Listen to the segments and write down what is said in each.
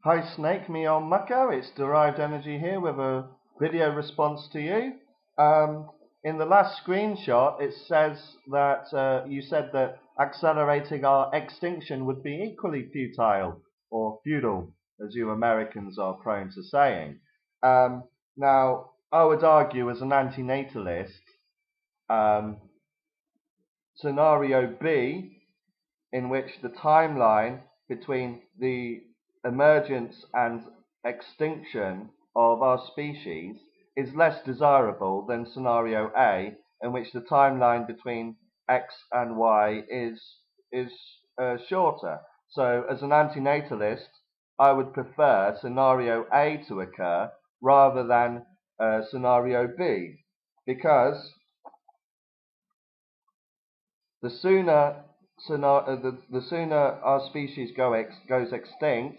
Hi Snake, me on Mucko. It's Derived Energy here with a video response to you. In the last screenshot, it says that you said that accelerating our extinction would be equally futile or futile, as you Americans are prone to saying. Now, I would argue as an antinatalist, um, scenario B, in which the timeline between the emergence and extinction of our species is less desirable than scenario A, in which the timeline between X and Y is shorter. So as an antinatalist, I would prefer scenario A to occur rather than scenario B, because the sooner the sooner our species goes extinct,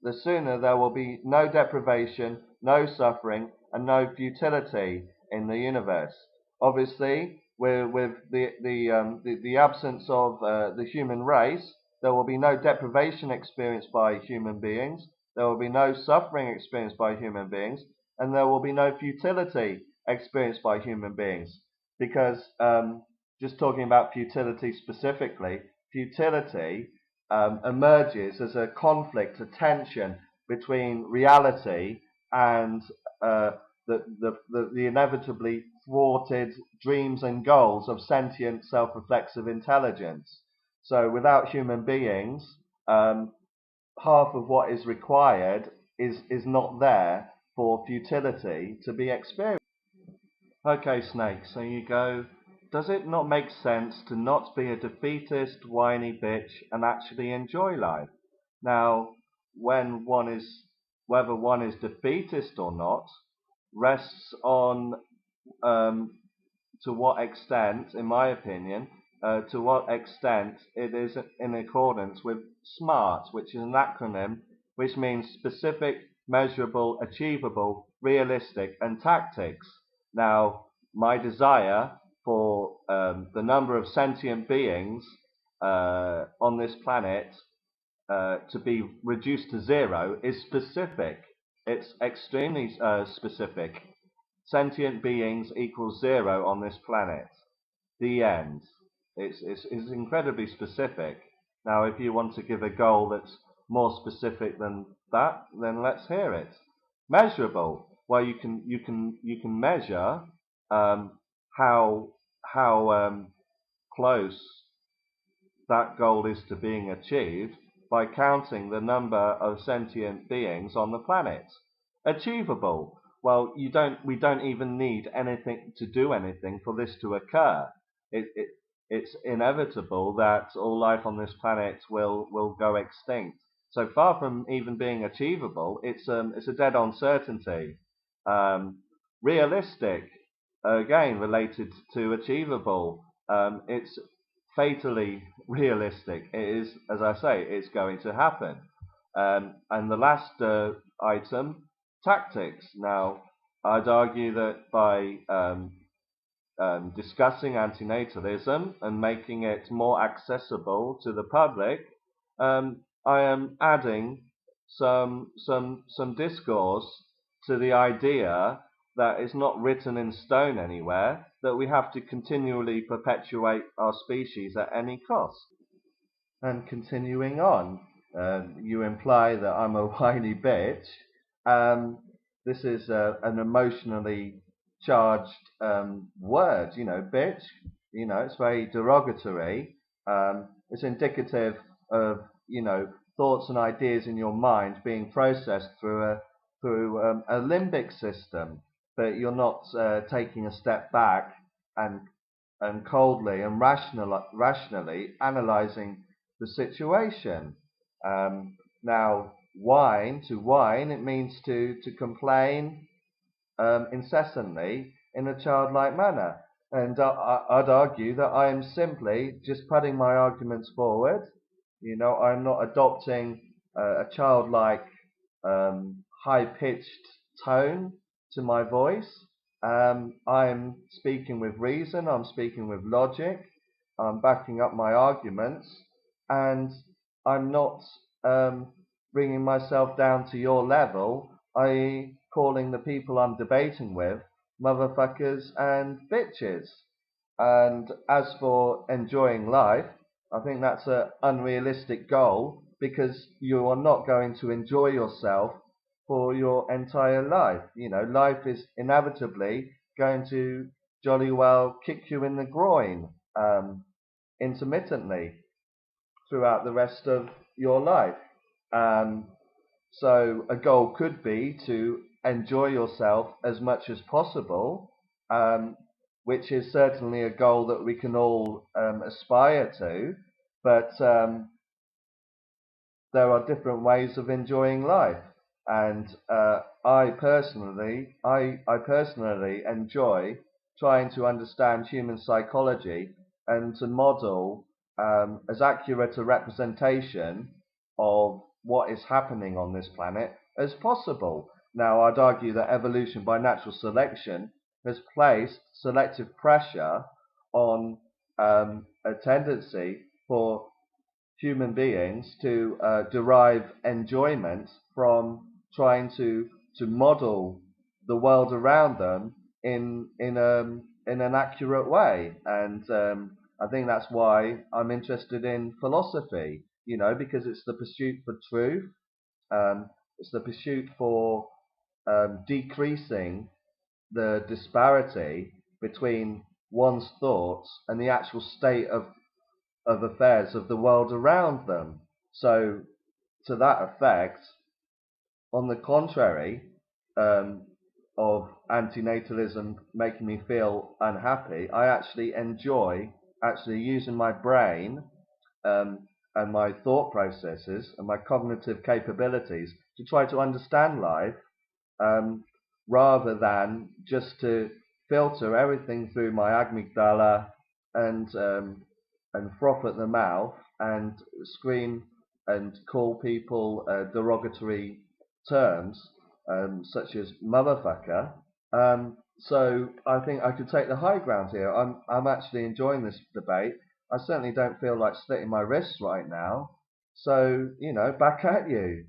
the sooner there will be no deprivation, no suffering, and no futility in the universe. Obviously, with the absence of the human race, there will be no deprivation experienced by human beings, there will be no suffering experienced by human beings, and there will be no futility experienced by human beings. Because just talking about futility specifically, futility emerges as a conflict, a tension between reality and the inevitably thwarted dreams and goals of sentient, self-reflexive intelligence. So without human beings, half of what is required is not there for futility to be experienced. Okay, Snake, so you go, does it not make sense to not be a defeatist, whiny bitch and actually enjoy life? Now, whether one is defeatist or not rests on to what extent, in my opinion, to what extent it is in accordance with SMART, which is an acronym which means specific, measurable, achievable, realistic, and tactics. Now, my desire for the number of sentient beings on this planet to be reduced to zero is specific. It's extremely specific. Sentient beings equals zero on this planet. The end. It's incredibly specific. Now, if you want to give a goal that's more specific than that, then let's hear it. Measurable. Well, you can measure how close that goal is to being achieved by counting the number of sentient beings on the planet. Achievable. Well, we don't even need anything to do anything for this to occur. It's inevitable that all life on this planet will go extinct. So far from even being achievable, it's a dead-on certainty. Realistic, again related to achievable. It's fatally realistic. It is, as I say, it's going to happen. And the last item, tactics. Now, I'd argue that by discussing antinatalism and making it more accessible to the public, I am adding some discourse to the idea that is not written in stone anywhere, that we have to continually perpetuate our species at any cost. And continuing on, you imply that I'm a whiny bitch. This is an emotionally charged word, bitch. It's very derogatory. It's indicative of, thoughts and ideas in your mind being processed through a limbic system, but you're not taking a step back and coldly and rationally analyzing the situation. Now, to whine, it means to complain incessantly in a childlike manner. And I'd argue that I am simply just putting my arguments forward. I'm not adopting a childlike, high-pitched tone to my voice. I'm speaking with reason, I'm speaking with logic, I'm backing up my arguments, and I'm not bringing myself down to your level, i.e. calling the people I'm debating with motherfuckers and bitches. And as for enjoying life, I think that's an unrealistic goal because you are not going to enjoy yourself for your entire life. You know, life is inevitably going to jolly well kick you in the groin intermittently throughout the rest of your life. Um, so a goal could be to enjoy yourself as much as possible, which is certainly a goal that we can all aspire to. But there are different ways of enjoying life, and I personally enjoy trying to understand human psychology and to model as accurate a representation of what is happening on this planet as possible. Now, I'd argue that evolution by natural selection has placed selective pressure on a tendency for human beings to derive enjoyment from trying to model the world around them in an accurate way, and I think that's why I'm interested in philosophy. You know, because it's the pursuit for truth, it's the pursuit for decreasing the disparity between one's thoughts and the actual state of affairs of the world around them. So, to that effect, on the contrary, of antinatalism making me feel unhappy, I actually enjoy actually using my brain and my thought processes and my cognitive capabilities to try to understand life, um, rather than just to filter everything through my amygdala and froth at the mouth and scream and call people derogatory terms such as motherfucker. So I think I could take the high ground here. I'm actually enjoying this debate. I certainly don't feel like slitting my wrists right now. So, you know, back at you.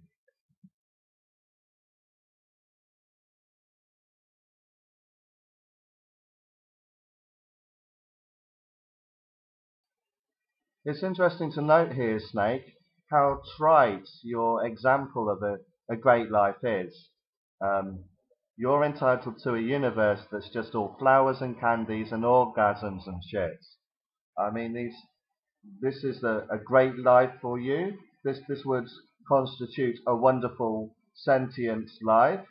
It's interesting to note here, Snake, how trite your example of a great life is. Um, you're entitled to a universe that's just all flowers and candies and orgasms and shit. I mean, this is a great life for you. This would constitute a wonderful sentient life.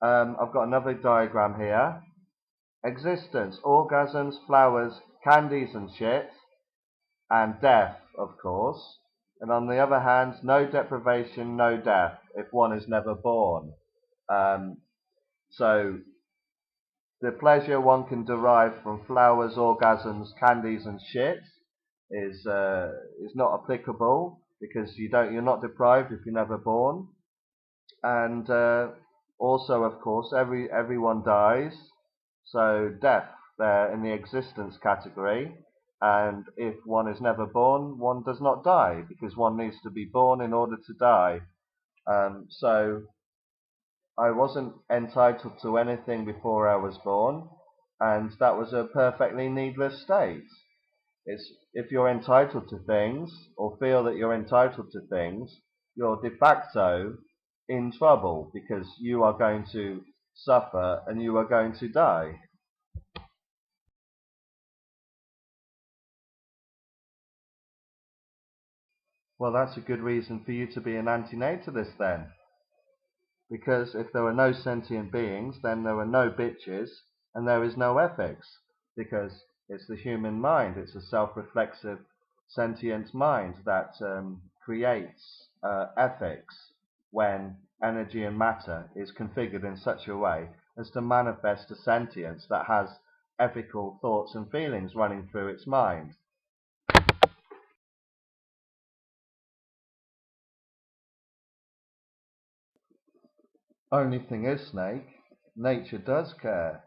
I've got another diagram here. Existence, orgasms, flowers, candies and shit, and death, of course. And on the other hand, no deprivation, no death, if one is never born. Um, so the pleasure one can derive from flowers, orgasms, candies, and shit is not applicable because you're not deprived if you're never born. And also, of course, everyone dies. So death, they're in the existence category. And if one is never born, one does not die because one needs to be born in order to die. So I wasn't entitled to anything before I was born, and that was a perfectly needless state. It's if you're entitled to things or feel that you're entitled to things, you're de facto in trouble because you are going to suffer and you are going to die. Well, that's a good reason for you to be an antinatalist then. Because if there were no sentient beings, then there were no bitches and there is no ethics. Because it's the human mind, it's a self-reflexive sentient mind that creates ethics when energy and matter is configured in such a way as to manifest a sentience that has ethical thoughts and feelings running through its mind. Only thing is, Snake, nature does care.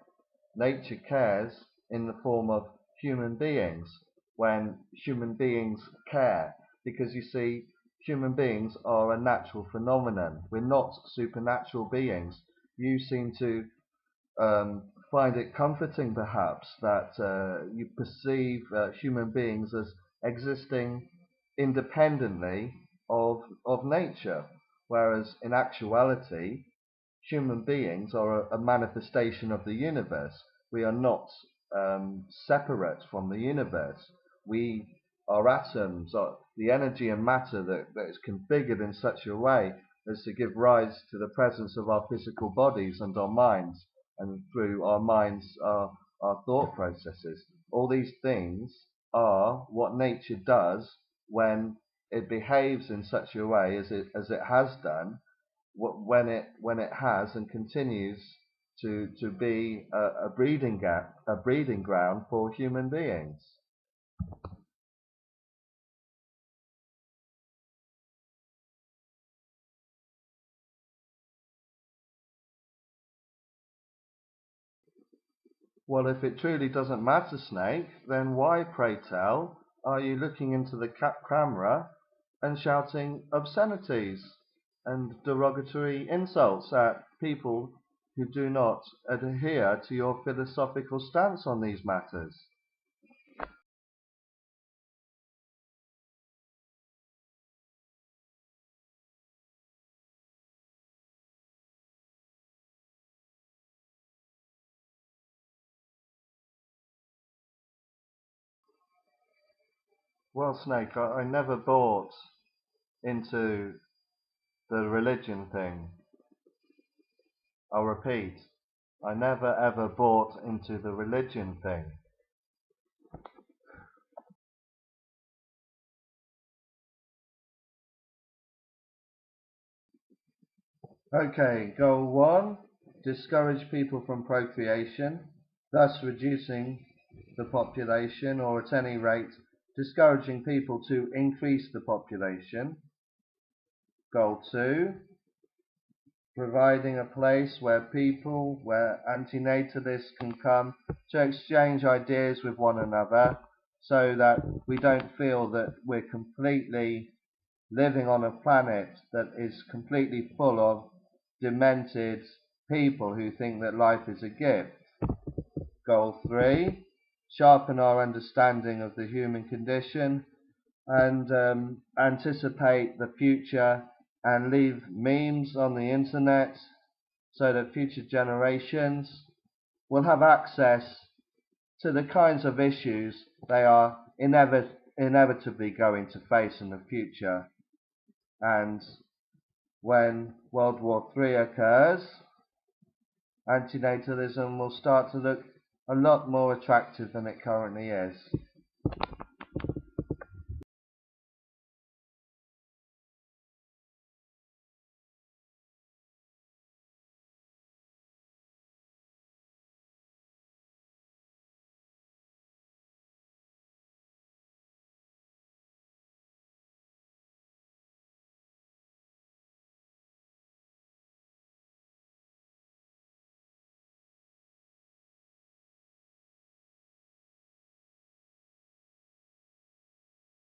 Nature cares in the form of human beings when human beings care. Because you see, human beings are a natural phenomenon. We're not supernatural beings. You seem to find it comforting, perhaps, that you perceive human beings as existing independently of nature, whereas in actuality, human beings are a manifestation of the universe. We are not separate from the universe. We are atoms, the energy and matter that is configured in such a way as to give rise to the presence of our physical bodies and our minds, and through our minds, our thought processes. All these things are what nature does when it behaves in such a way as it has done, when it has and continues to be a breeding ground for human beings. Well, if it truly doesn't matter, Snake, then why, pray tell, are you looking into the camera and shouting obscenities and derogatory insults at people who do not adhere to your philosophical stance on these matters? Well, Snake, I never bought into the religion thing. I'll repeat, I never ever bought into the religion thing. Okay, goal 1, discourage people from procreation, thus reducing the population, or at any rate, discouraging people to increase the population. Goal 2, providing a place where antinatalists can come to exchange ideas with one another, so that we don't feel that we're completely living on a planet that is completely full of demented people who think that life is a gift. Goal 3, sharpen our understanding of the human condition and anticipate the future and leave memes on the internet so that future generations will have access to the kinds of issues they are inevitably going to face in the future. And when World War III occurs, antinatalism will start to look a lot more attractive than it currently is.